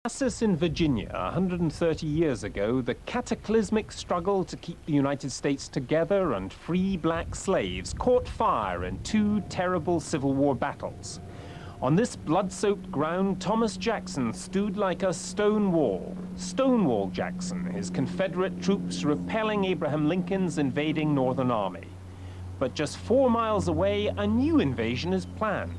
Manassas in Virginia, 130 years ago, the cataclysmic struggle to keep the United States together and free black slaves caught fire in two terrible Civil War battles. On this blood-soaked ground, Thomas Jackson stood like a stone wall. Stonewall Jackson, his Confederate troops repelling Abraham Lincoln's invading Northern Army. But just 4 miles away, a new invasion is planned.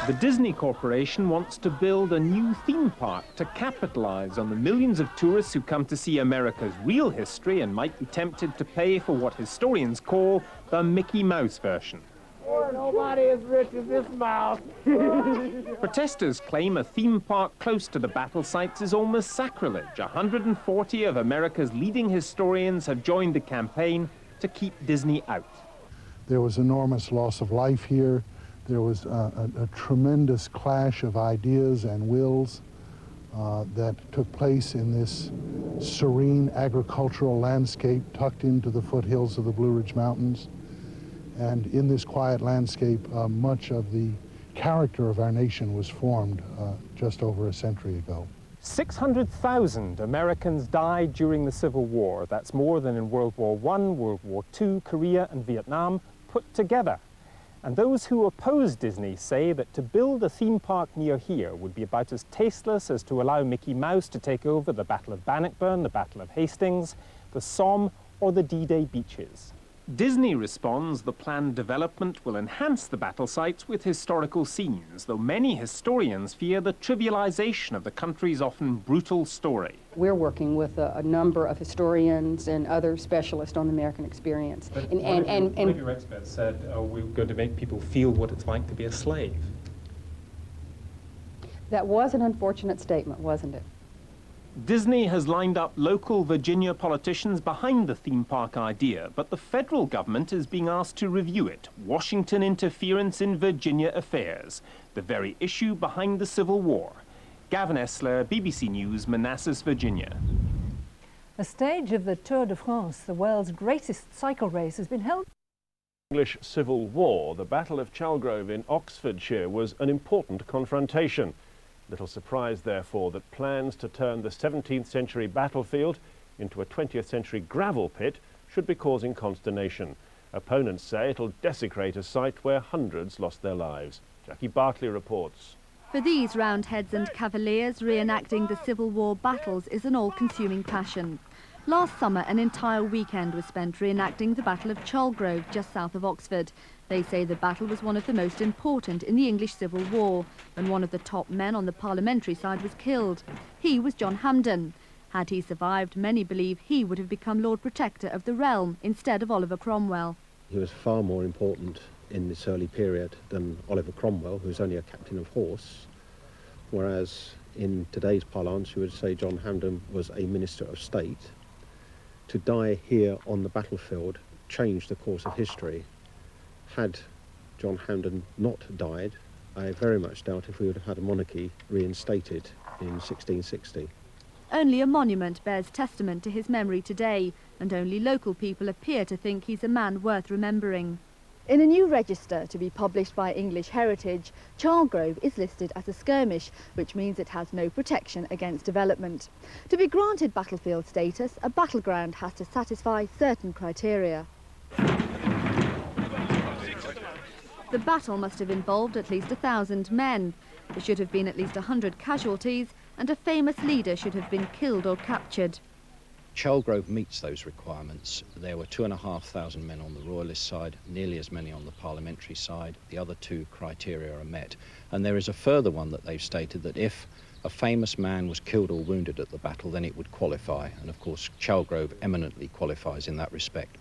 The Disney Corporation wants to build a new theme park to capitalize on the millions of tourists who come to see America's real history and might be tempted to pay for what historians call the Mickey Mouse version. Nobody is rich as this mouse. Protesters claim a theme park close to the battle sites is almost sacrilege. 140 of America's leading historians have joined the campaign to keep Disney out. There was enormous loss of life here. There was a tremendous clash of ideas and wills that took place in this serene agricultural landscape tucked into the foothills of the Blue Ridge Mountains. And in this quiet landscape, much of the character of our nation was formed just over a century ago. 600,000 Americans died during the Civil War. That's more than in World War I, World War II, Korea and Vietnam put together. And those who oppose Disney say that to build a theme park near here would be about as tasteless as to allow Mickey Mouse to take over the Battle of Bannockburn, the Battle of Hastings, the Somme or the D-Day beaches. Disney responds the planned development will enhance the battle sites with historical scenes, though many historians fear the trivialization of the country's often brutal story. We're working with a number of historians and other specialists on the American experience. But one of your experts said, we're going to make people feel what it's like to be a slave. That was an unfortunate statement, wasn't it? Disney has lined up local Virginia politicians behind the theme park idea, but the federal government is being asked to review it. Washington interference in Virginia affairs, the very issue behind the Civil War. Gavin Esler, BBC News, Manassas, Virginia. A stage of the Tour de France, the world's greatest cycle race, has been held. English Civil War, the Battle of Chalgrove in Oxfordshire was an important confrontation. Little surprise, therefore, that plans to turn the 17th century battlefield into a 20th century gravel pit should be causing consternation. Opponents say it'll desecrate a site where hundreds lost their lives. Jackie Bartley reports. For these Roundheads and Cavaliers, reenacting the Civil War battles is an all-consuming passion. Last summer, an entire weekend was spent reenacting the Battle of Chalgrove, just south of Oxford. They say the battle was one of the most important in the English Civil War, when one of the top men on the parliamentary side was killed. He was John Hampden. Had he survived, many believe he would have become Lord Protector of the realm instead of Oliver Cromwell. He was far more important in this early period than Oliver Cromwell, who was only a captain of horse, whereas in today's parlance you would say John Hampden was a minister of state. To die here on the battlefield changed the course of history. Had John Hampden not died, I very much doubt if we would have had a monarchy reinstated in 1660. Only a monument bears testament to his memory today, and only local people appear to think he's a man worth remembering. In a new register to be published by English Heritage, Chalgrove is listed as a skirmish, which means it has no protection against development. To be granted battlefield status, a battleground has to satisfy certain criteria. The battle must have involved at least 1,000 men. There should have been at least 100 casualties, and a famous leader should have been killed or captured. Chalgrove meets those requirements. There were 2,500 men on the royalist side, nearly as many on the parliamentary side. The other two criteria are met. And there is a further one that they've stated, that if a famous man was killed or wounded at the battle, then it would qualify. And of course, Chalgrove eminently qualifies in that respect.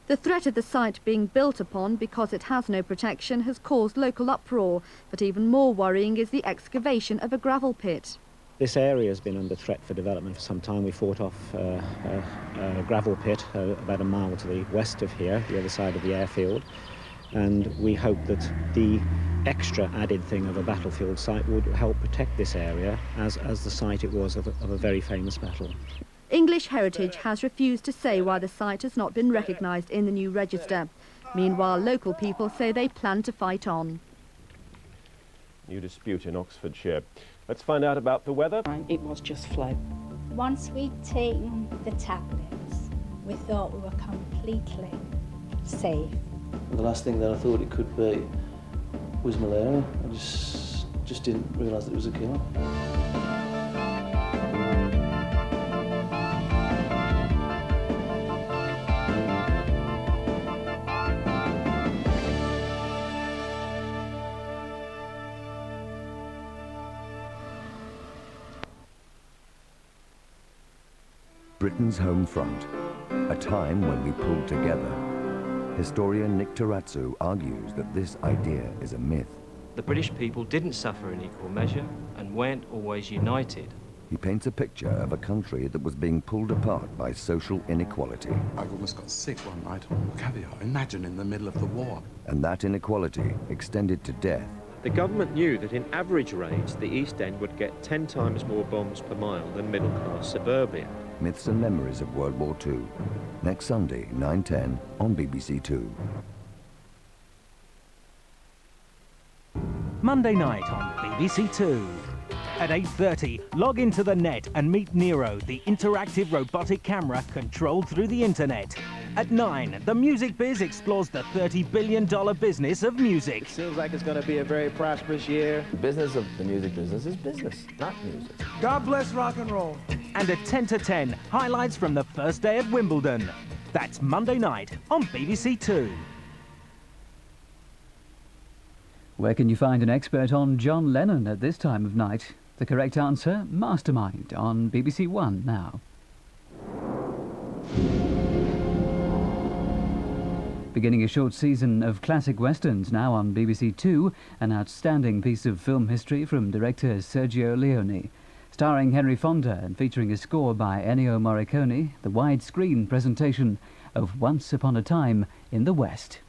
The threat of the site being built upon because it has no protection has caused local uproar, but even more worrying is the excavation of a gravel pit. This area has been under threat for development for some time. We fought off a gravel pit about a mile to the west of here, the other side of the airfield, and we hope that the extra added thing of a battlefield site would help protect this area as the site it was of a very famous battle. English Heritage has refused to say why the site has not been recognised in the new register. Meanwhile, local people say they plan to fight on. new dispute in Oxfordshire. Let's find out about the weather. It was just flow. Once we'd taken the tablets, we thought we were completely safe. The last thing that I thought it could be was malaria. I just didn't realise that it was a killer. Britain's home front, a time when we pulled together. Historian Nick Taratsu argues that this idea is a myth. The British people didn't suffer in equal measure and weren't always united. He paints a picture of a country that was being pulled apart by social inequality. I've almost got sick one night on caviar. Imagine in the middle of the war. And that inequality extended to death. The government knew that in average raids, the East End would get 10 times more bombs per mile than middle-class suburbia. Myths and Memories of World War II. Next Sunday, 9:10 on BBC2. Monday night on BBC2. At 8:30, log into the net and meet Nero, the interactive robotic camera controlled through the internet. At 9, the Music Biz explores the $30 billion business of music. It seems like it's going to be a very prosperous year. The business of the music business is business, not music. God bless rock and roll. And at 10 to 10, highlights from the first day at Wimbledon. That's Monday night on BBC2. Where can you find an expert on John Lennon at this time of night? The correct answer, Mastermind on BBC1 now. Beginning a short season of classic westerns now on BBC2, an outstanding piece of film history from director Sergio Leone. Starring Henry Fonda and featuring a score by Ennio Morricone, the widescreen presentation of Once Upon a Time in the West.